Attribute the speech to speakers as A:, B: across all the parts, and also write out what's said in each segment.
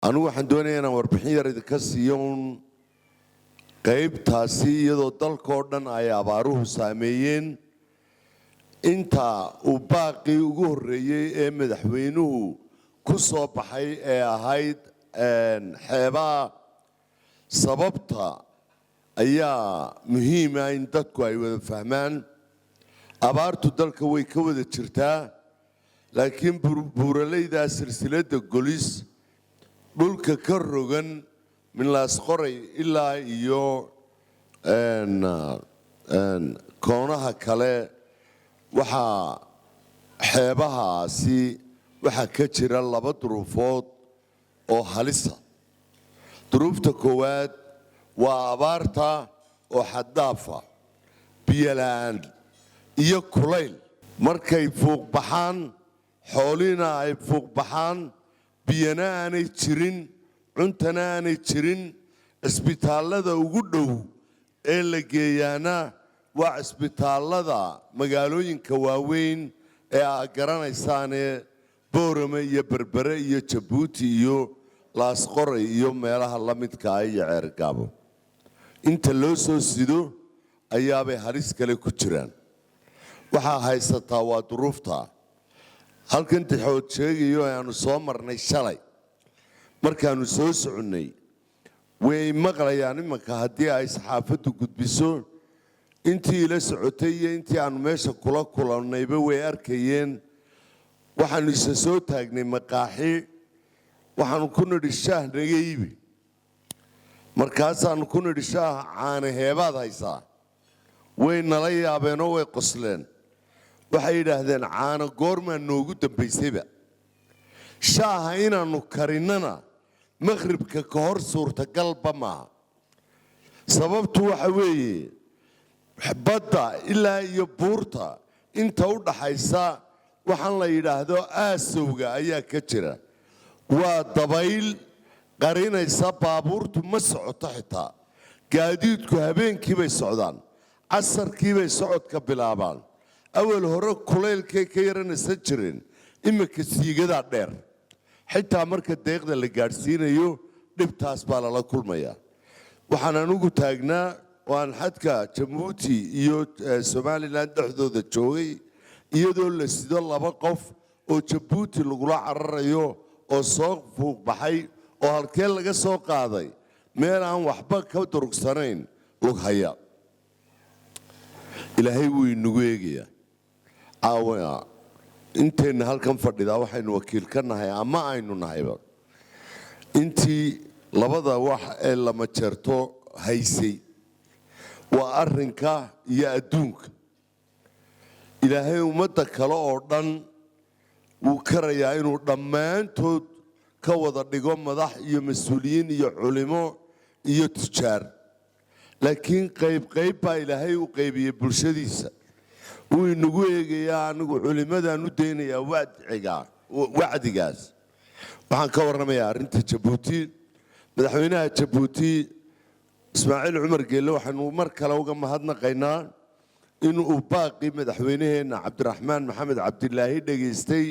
A: anigu waxaan doonayaa inaan warbixin yar idinka siiyo qaybtaasi iyadoo dalkoo dhan ay abaaruhu saameeyeen inta uu baaqii ugu horreeyay ee madaxweynuhu ku soo baxay ee ahayd xeebaha sababta ayaa muhiim ah in dadku ay wada fahmaan abaartu dalka way ka wada jirtaa laakiin buuraleyda silsiladda golis dhulka ka rogan min laasqoray ilaa iyo koonaha kale waxaa xeebahaasi waxaa ka jira laba duruufood oo halisa duruufta koowaad waa abaarta oo xaddaafa biyo la'aan iyo kulayl markay fuuq baxaan xoolina ay fuuq baxaan biyana aanay jirin cuntana aanay jirin cisbitaallada ugu dhow ee la geeyaana waa cisbitaallada magaalooyinka waaweyn ee aad garanaysaane boorame iyo berbere iyo jabuuti iyo laasqoray iyo meelaha la midka ah iyo ceergaabo inta loo soo sido ayaabay halis kale ku jiraan waxaa haysataa waa duruufta halkan dixood sheegayo aanu soo marnay shalay markaanu soo soconnay way maqlayaan imanka haddii ay saxaafaddu gudbiso intii ila socotay iyo intii aanu meesha kula kulannayba way arkayeen waxaanu isa soo taagnay maqaaxi waxaanu ku nidhi shaah naga iibi markaasaanu ku nidhi shaah caane heebaad haysaa way nala yaabeenoo way qosleen waxay yidhaahdeen caano goormaa noogu dambaysayba shaaha inaannu karinnana maqhribka ka hor suurtagalba maaha sababtu waxa weeye badda ilaa iyo buurta inta u dhaxaysa waxaan la yidhaahdo aasowga ayaa ka jira waa dabayl qarinaysa baabuurtu ma socoto xitaa gaadiidku habeenkii bay socdaan casarkii bay socodka bilaabaan awal hore kulaylkay ka yaranaysan jireen iminka siigadaa dheer xitaa marka deeqda la gaadhsiinayo dhibtaas baa lala kulmayaa waxaan anugu taagnaa waan xadka jabuuti iyo somalilan dhexdooda joogay iyadoo la sido laba qof oo jabuuti lagula cararayo oo soo fuuq baxay oo halkee laga soo qaaday meel aan waxba ka durugsanayn lughaya ilaahay wuu inagu eegayaa caawa inteenna halkan fadhidaa waxaynu wakiil ka nahay ama aynu nahayba intii labada wax ee lama jeerto haysay waa arrinka iyo adduunka ilaahay ummadda kale oo dhan wuu karayaa inuu dhammaantood ka wada dhigo madax iyo mas-uuliyiin iyo culimo iyo tujaar laakiin qayb baa ilaahay u qaybiyey bulshadiisa wuu inagu eegayaa anigu culimadaan u daynayaa wacdigaas waxaan ka warramayaa arrinta jabuuti madaxweynaha jabuuti ismaaciil cumar geelle waxaanu mar kale uga mahadnaqaynaa inuu baaqii madaxweynaheenna cabdiraxmaan maxamed cabdilaahi dhegaystay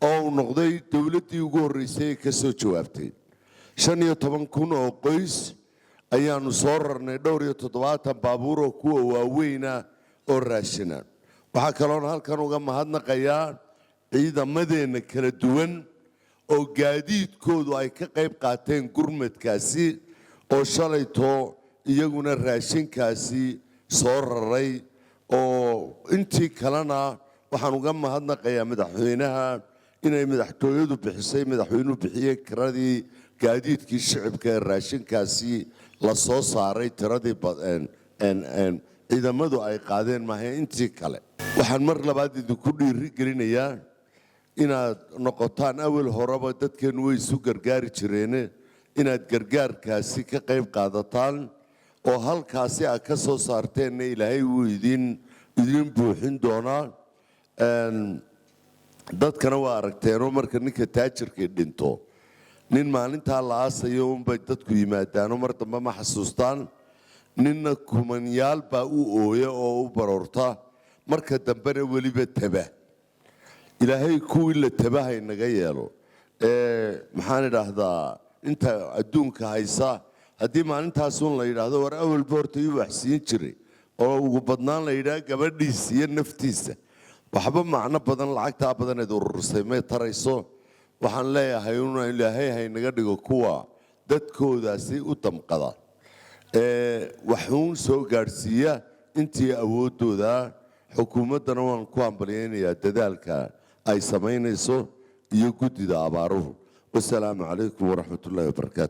A: oo uu noqday dowladdii ugu horraysay ee ka soo jawaabtay 15,000 oo qoys ayaanu soo rarnay 7 baabuur oo kuwa waaweyna oo raashina waxaa kaloona halkan uga mahadnaqayaa ciidamadeenna kala duwan oo gaadiidkoodu ay ka qayb qaateen gurmadkaasi oo shalayto iyaguna raashinkaasi soo raray oo intii kalena waxaan uga mahadnaqayaa madaxweynaha inay madaxtooyadu bixisay madaxweynuhu bixiyey kiradii gaadiidkii shicibka ee raashinkaasi la soo saaray tiradii ciidamadu ay qaadeen maaha intii kale waxaan mar labaad idinku dhiiri gelinayaa inaad noqotaan awal horeba dadkeennu way isu gargaari jireene inaad gargaarkaasi ka qayb qaadataan oo halkaasi aad ka soo saarteenna ilaahay wuu idin buuxin doonaa dadkana waa aragteenoo marka ninka taajirkii dhinto nin maalintaa la aasayo unbay dadku yimaadaanoo mar dambe ma xasuustaan ninna kumanyaal baa u ooya oo u baroorta marka dambena weliba taba ilaahay kuwii la tabahay naga yeelo maxaan idhaahdaa inta adduunka haysa haddii maalintaasuun la yidhaahdo war awal boorta ii waxsiin jiray oo ugu badnaan la yidhaah gabadhiisa iyo naftiisa waxba macno badan lacagtaa badaneed urursay may tarayso waxaan leeyahay inuu ilaahay haynaga dhigo kuwa dadkoodaasi u damqada waxuun soo gaadhsiiya intii awooddooda xukuumaddana waan ku hambalyaynayaa dadaalka ay samaynayso iyo guddida abaaruhu wasalaamu calaykum waraxmatullaahi wabarakaatu